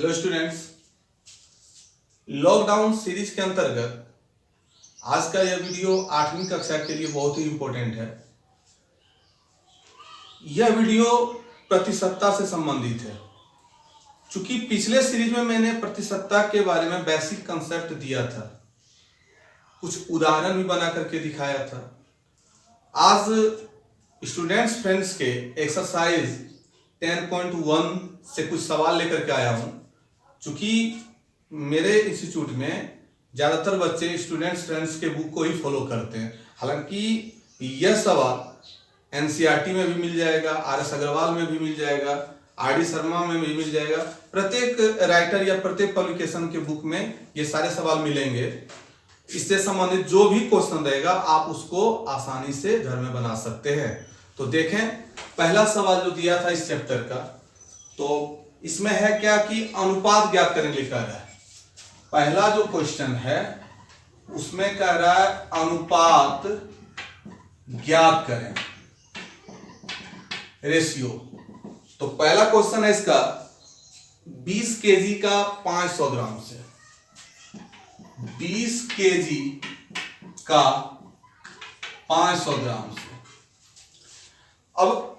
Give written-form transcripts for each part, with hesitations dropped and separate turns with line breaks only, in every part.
Hello students, lockdown series के अंतर्गत आज का यह वीडियो 8वीं कक्षा के लिए बहुत ही इंपॉर्टेंट है। यह वीडियो प्रतिशतता से संबंधित है। चूंकि पिछले सीरीज में मैंने प्रतिशतता के बारे में बेसिक कंसेप्ट दिया था, कुछ उदाहरण भी बना करके दिखाया था। आज स्टूडेंट्स फ्रेंड्स के एक्सरसाइज 10.1 से कुछ सवाल लेकर के आया हूं। चूंकि मेरे इंस्टीट्यूट में ज़्यादातर बच्चे स्टूडेंट्स फ्रेंड्स के बुक को ही फॉलो करते हैं। हालांकि यह सवाल एनसीईआरटी में भी मिल जाएगा, आर.एस. अग्रवाल में भी मिल जाएगा, आर.डी. शर्मा में भी मिल जाएगा। प्रत्येक राइटर या प्रत्येक पब्लिकेशन के बुक में ये सारे सवाल मिलेंगे। इससे संबंधित जो भी क्वेश्चन रहेगा आप उसको आसानी से घर में बना सकते हैं। तो देखें, पहला सवाल जो दिया था इस चैप्टर का, तो इसमें है क्या कि अनुपात ज्ञात करने लिखा है। पहला जो क्वेश्चन है उसमें कह रहा है अनुपात ज्ञात करें, रेशियो। तो पहला क्वेश्चन है इसका 20 केजी का 500 ग्राम से, 20 केजी का 500 ग्राम से। अब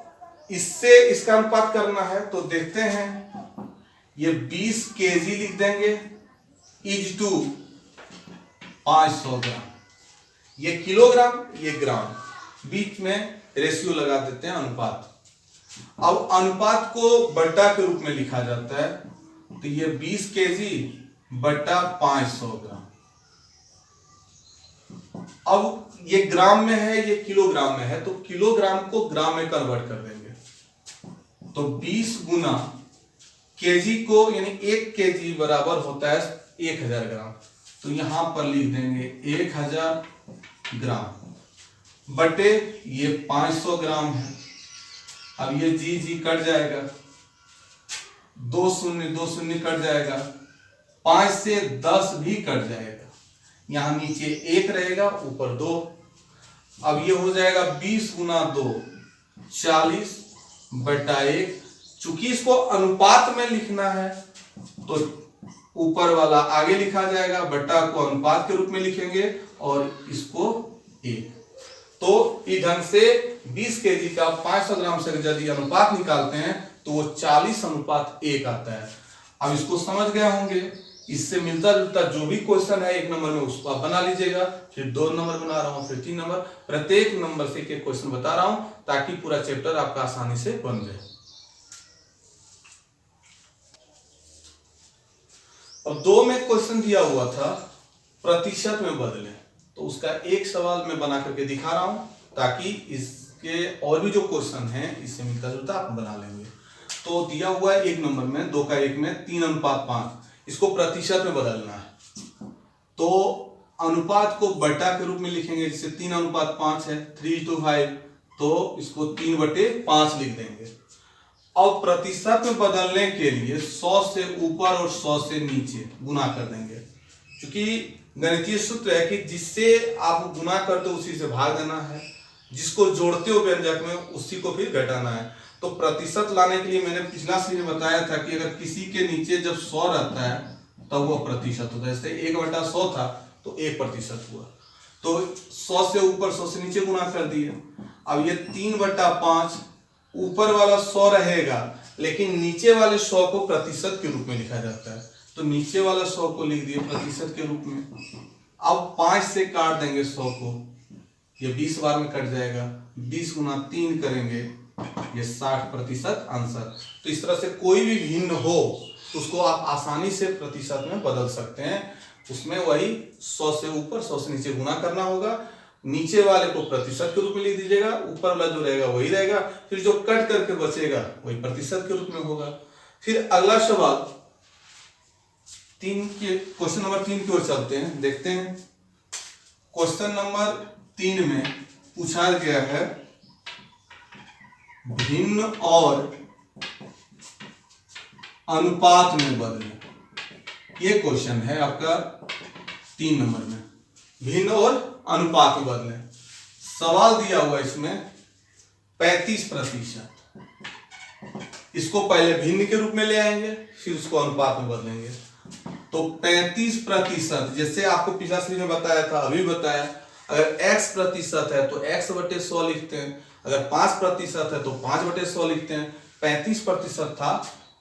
इससे इसका अनुपात करना है तो देखते हैं, ये 20 केजी लिख देंगे इज टू 500 ग्राम। ये किलोग्राम, ये ग्राम, बीच में रेशियो लगा देते हैं अनुपात। अब अनुपात को बट्टा के रूप में लिखा जाता है, तो ये 20 केजी बट्टा 500 ग्राम। अब ये ग्राम में है, ये किलोग्राम में है, तो किलोग्राम को ग्राम में कन्वर्ट कर देंगे। तो 20 गुना केजी को, यानी 1 केजी बराबर होता है 1000 ग्राम। तो यहां पर लिख देंगे 1000 ग्राम बटे ये 500 ग्राम है। अब ये जी कट जाएगा, 2 शून्य कट जाएगा, 5 से 10 भी कट जाएगा, यहां नीचे 1 रहेगा, ऊपर 2। अब ये हो जाएगा 20 गुना 2 40 बटा 1। चूंकि इसको अनुपात में लिखना है तो ऊपर वाला आगे लिखा जाएगा, बट्टा को अनुपात के रूप में लिखेंगे और इसको 1। तो इस ढंग से 20 केजी का 500 ग्राम से यदि अनुपात निकालते हैं तो वो 40:1 आता है। अब इसको समझ गए होंगे। इससे मिलता जुलता जो भी क्वेश्चन है 1 नंबर में उसको आप बना लीजिएगा, फिर 2 नंबर बना रहा हूं, फिर 3 नंबर, प्रत्येक नंबर से एक क्वेश्चन बता रहा हूं ताकि पूरा चैप्टर आपका आसानी से बन जाए। और 2 में क्वेश्चन दिया हुआ था प्रतिशत में बदलें, तो उसका एक सवाल मैं बना करके दिखा रहा हूं ताकि इसके और भी जो क्वेश्चन हैं इससे मिलता जुलता आप बना लेंगे। तो दिया हुआ है 1 नंबर में 2 का 1 में 3:5, इसको प्रतिशत में बदलना है। तो अनुपात को बटा के रूप में लिखेंगे, जैसे 3:5 है, 3:5, तो इसको 3/5 लिख देंगे। अब प्रतिशत में बदलने के लिए 100 से ऊपर और 100 से नीचे गुना कर देंगे। क्योंकि गणितीय सूत्र है कि जिससे आप गुना करते हो उसी से भाग देना है, जिसको जोड़ते हो व्यंजक में उसी को फिर घटाना है। तो प्रतिशत लाने के लिए मैंने पिछला सीरीज में बताया था कि अगर किसी के नीचे जब 100 रहता है तब तो वो प्रतिशत होता है। जैसे 1/100 था तो 1% हुआ। तो 100 से ऊपर 100 से नीचे गुना कर दिए। अब ये 3/5, ऊपर वाला 100 रहेगा लेकिन नीचे वाले 100 को प्रतिशत के रूप में लिखा जाता है, तो नीचे वाला 100 को लिख दिए प्रतिशत के रूप में। अब 5 से काट देंगे 100 को, ये 20 बार में कट जाएगा, 20 गुना 3 करेंगे, ये 60% आंसर। तो इस तरह से कोई भी भिन्न हो तो उसको आप आसानी से प्रतिशत में बदल सकते हैं। उसमें वही 100 से ऊपर 100 से नीचे गुना करना होगा, नीचे वाले को प्रतिशत के रूप में लिख दीजिएगा, ऊपर वाला जो रहेगा वही रहेगा, फिर जो कट करके बचेगा वही प्रतिशत के रूप में होगा। फिर अगला सवाल क्वेश्चन नंबर 3 की ओर चलते हैं, देखते हैं। क्वेश्चन नंबर 3 में पूछा गया है भिन्न और अनुपात में बदलें। ये क्वेश्चन है आपका 3 नंबर में, भिन्न और अनुपात में बदलें। सवाल दिया हुआ इसमें 35%। इसको पहले भिन्न के रूप में ले आएंगे, फिर उसको अनुपात में बदलेंगे। तो 35%, जैसे आपको पिछला श्रेणी में बताया था, अभी बताया, अगर x प्रतिशत है तो x बटे 100 लिखते हैं, अगर 5% है तो 5/100 लिखते हैं, 35% था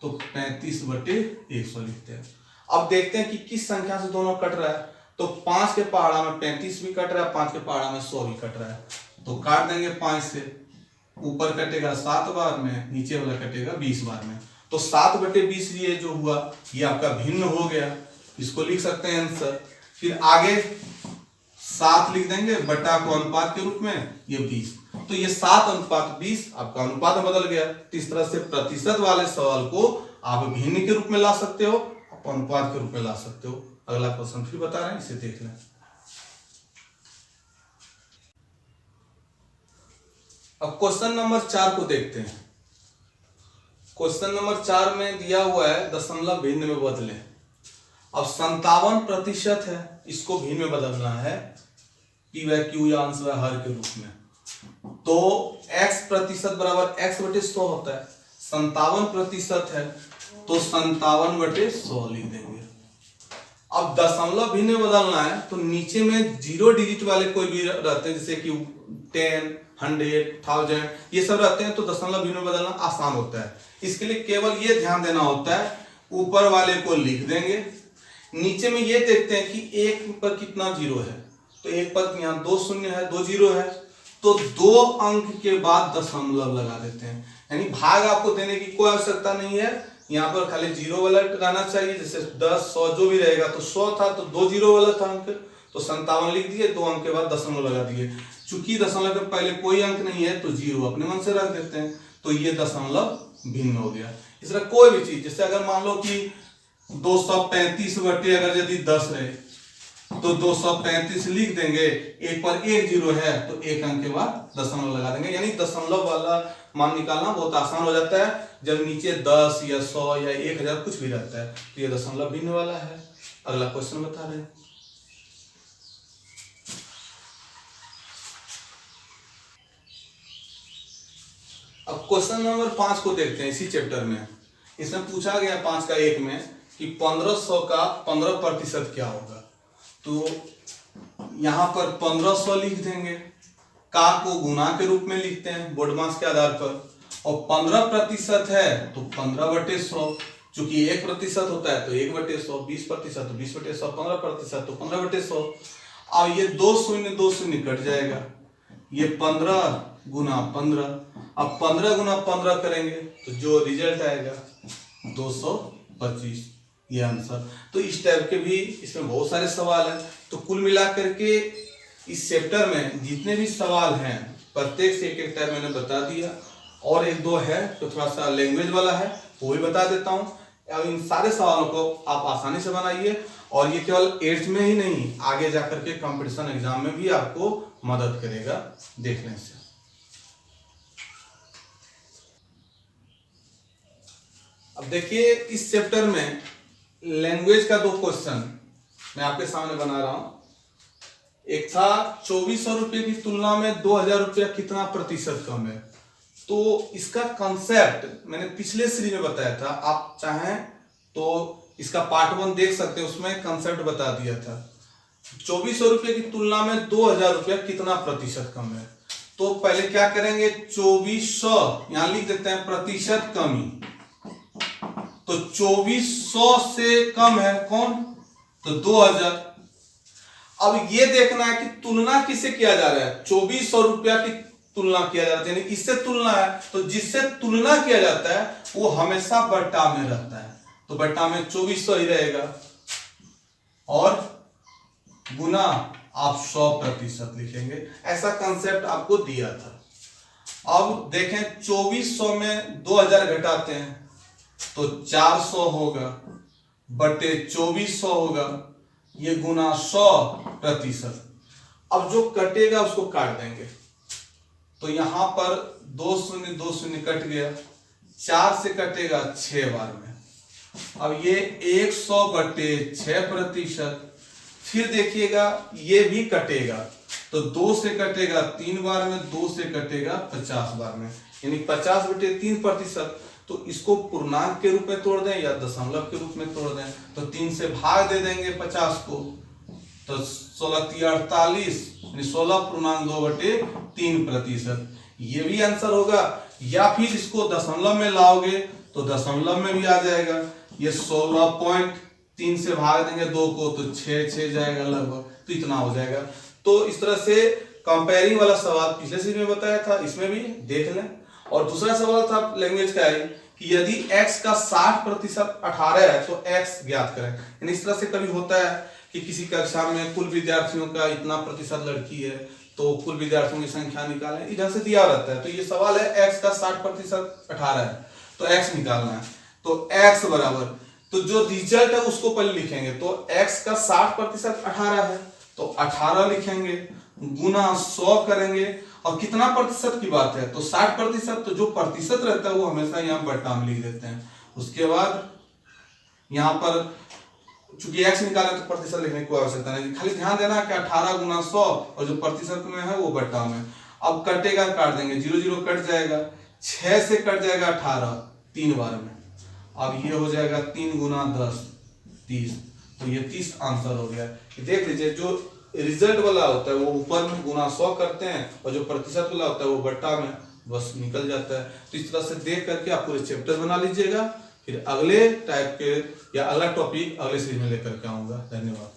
तो 35 बटे 100 लिखते हैं। अब देखते हैं कि किस संख्या से दोनों कट रहा है। तो 5 के पहाड़ा में 35 भी कट रहा है, 5 के पहाड़ा में 100 भी कट रहा है, तो काट देंगे 5 से। ऊपर कटेगा 7 बार में, नीचे वाला कटेगा 20 बार में। तो 7/20 ये जो हुआ ये आपका भिन्न हो गया, इसको लिख सकते हैं आंसर। फिर आगे 7 लिख देंगे, बटा को अनुपात के रूप में, ये 20, तो ये 7:20 आपका अनुपात में बदल गया। तो इस तरह से प्रतिशत वाले सवाल को आप भिन्न के रूप में ला सकते हो, आप अनुपात के रूप में ला सकते हो। अगला क्वेश्चन फिर बता रहे हैं, इसे देख लें। अब क्वेश्चन नंबर 4 को देखते हैं। क्वेश्चन नंबर 4 में दिया हुआ है दशमलव भिन्न में बदलें। अब 57% है, इसको भिन्न में बदलना है, p/q या अंश व हर के रूप में। तो x प्रतिशत बराबर x/100 होता है, 57% है तो 57/100 लिख देंगे। अब दशमलव भिन्न में बदलना है तो नीचे में 0 डिजिट वाले कोई भी रहते हैं, जैसे कि 10, 100, 1000, ये सब रहते हैं, तो दशमलव भिन्न में बदलना आसान होता है। इसके लिए केवल ये ध्यान देना होता है, ऊपर वाले को लिख देंगे, नीचे में ये देखते हैं कि 1 पर कितना 0 है, तो 1 पर यहाँ 2 शून्य है, 2 0 है, तो 2 अंक के बाद दशमलव लगा देते हैं। यानी भाग आपको देने की कोई आवश्यकता नहीं है, यहाँ पर खाली 0 वाला लगाना चाहिए। जैसे 10, 100 जो भी रहेगा, तो 100 था तो 2 0 वाला था अंक, तो 57 लिख दिए, 2 अंक के बाद दशमलव लगा दिए। चूंकि दशमलव के पहले कोई अंक नहीं है तो 0 अपने मन से रख देते हैं, तो ये दशमलव भिन्न हो गया। इस तरह कोई भी चीज, जैसे अगर मान लो कि 235 बटे अगर यदि 10 है तो 235 लिख देंगे, एक पर 1 0 है तो 1 अंक के बाद दशमलव लगा देंगे। यानी दशमलव वाला मान निकालना बहुत आसान हो जाता है जब नीचे 10 या 100 या 1000 कुछ भी रहता है, तो ये दशमलव भिन्न वाला है। अगला क्वेश्चन बता रहे हैं। अब क्वेश्चन नंबर 5 को देखते हैं इसी चैप्टर में। इसमें पूछा गया 5 का 1 में कि 1500 का 15% क्या होगा। तो यहां पर 1500 लिख देंगे, का को गुना के रूप में लिखते हैं बोर्ड मास के आधार पर, और 15% है तो 15/100, चूंकि 1% होता है तो 1/100, 20% तो 20/100, 15% तो 15/100। अब ये 2 शून्य 2 शून्य कट जाएगा, ये 15 गुना 15, अब 15 गुना 15 करेंगे तो जो रिजल्ट आएगा 225, ये आंसर। तो इस टाइप के भी इसमें बहुत सारे सवाल हैं। तो कुल मिलाकर के इस चैप्टर में जितने भी सवाल हैं प्रत्येक से एक टाइप मैंने बता दिया, और 1-2 है तो थोड़ा सा लैंग्वेज वाला है वो भी बता देता हूँ। अब इन सारे सवालों को आप आसानी से बनाइए, और ये केवल 8th में ही नहीं, आगे जाकर के कंपटीशन एग्जाम में भी आपको मदद करेगा देखने से। अब देखिए इस चैप्टर में लैंग्वेज का 2 क्वेश्चन मैं आपके सामने बना रहा हूं। एक था 2400 रुपये की तुलना में 2000 रुपया कितना प्रतिशत कम है। तो इसका कंसेप्ट मैंने पिछले सीरीज में बताया था, आप चाहें तो इसका पार्ट 1 देख सकते हैं, उसमें कंसेप्ट बता दिया था। 2400 रुपये की तुलना में 2000 रुपया कितना प्रतिशत कम है। तो पहले क्या करेंगे, 2400 यहां लिख देते हैं प्रतिशत कमी, तो 2400 से कम है कौन, तो 2000। अब ये देखना है कि तुलना किससे किया जा रहा है, 2400 रुपया की तुलना किया जाता है, यानी इससे तुलना है, तो जिससे तुलना किया जाता है वो हमेशा बट्टा में रहता है, तो बट्टा में 2400 ही रहेगा, और गुना आप 100% लिखेंगे। ऐसा कंसेप्ट आपको दिया था। अब देखें 2400 में 2000 घटाते हैं तो 400 होगा, बटे 2400 होगा, ये गुना 100%। अब जो कटेगा उसको काट देंगे, तो यहां पर 2 शून्य 2 शून्य कट गया, 4 से कटेगा 6 बार में, अब ये 100/6%। फिर देखिएगा ये भी कटेगा, तो 2 से कटेगा 3 बार में, 2 से कटेगा 50 बार में, यानी 50/3%। तो इसको पूर्णांक के रूप में तोड़ दें या दशमलव के रूप में तोड़ दें। तो 3 से भाग दे देंगे 50 को, तो 16×3 = 48 यानी 16.2/3%। ये भी आंसर होगा। या फिर इसको दशमलव में लाओगे तो दशमलव में भी आ जाएगा। ये 16.3 से भाग देंगे 2 को तो 6 जाएगा लगभग, तो इतना हो जाएगा। तो इस तरह से कंपेयरिंग वाला सवाल पिछले सीरीज में बताया था, इसमें भी देख लें। और दूसरा सवाल था लैंग्वेज का है कि यदि x का 60% 18 है तो x ज्ञात करें। यानी इस तरह से कभी होता है कि किसी कक्षा में कुल विद्यार्थियों का इतना प्रतिशत लड़की है तो कुल विद्यार्थियों की संख्या निकालें, इधर से दिया रहता है। तो ये सवाल है x का 60% 18 है तो x निकालना है। तो x बराबर, तो जो रिजल्ट है उसको पहले लिखेंगे। तो x का 60% 18 है तो 18 लिखेंगे, गुना 100 करेंगे। और कितना प्रतिशत की बात है तो 60%, तो जो प्रतिशत रहता है वो हमेशा यहाँ बट्टा में लिख देते हैं। उसके बाद यहाँ पर चूंकि x निकाले तो प्रतिशत लिखने की कोई आवश्यकता नहीं, खाली ध्यान देना कि 18 गुना 100 और जो प्रतिशत में है वो बट्टा में। अब कटेगा, काट देंगे, 0 0 कट जाएगा, 6 से कट जाएगा 18 3 बार में। अब ये हो जाएगा 3 गुना 10 30, तो ये 30 आंसर हो गया। देख लीजिए, जो रिजल्ट वाला होता है वो ऊपर में गुना 100 करते हैं और जो प्रतिशत वाला होता है वो बट्टा में बस निकल जाता है। तो इस तरह से देख करके आप पूरे चैप्टर बना लीजिएगा। फिर अगले टाइप के या अगला टॉपिक अगले सीरीज में लेकर के आऊंगा। धन्यवाद।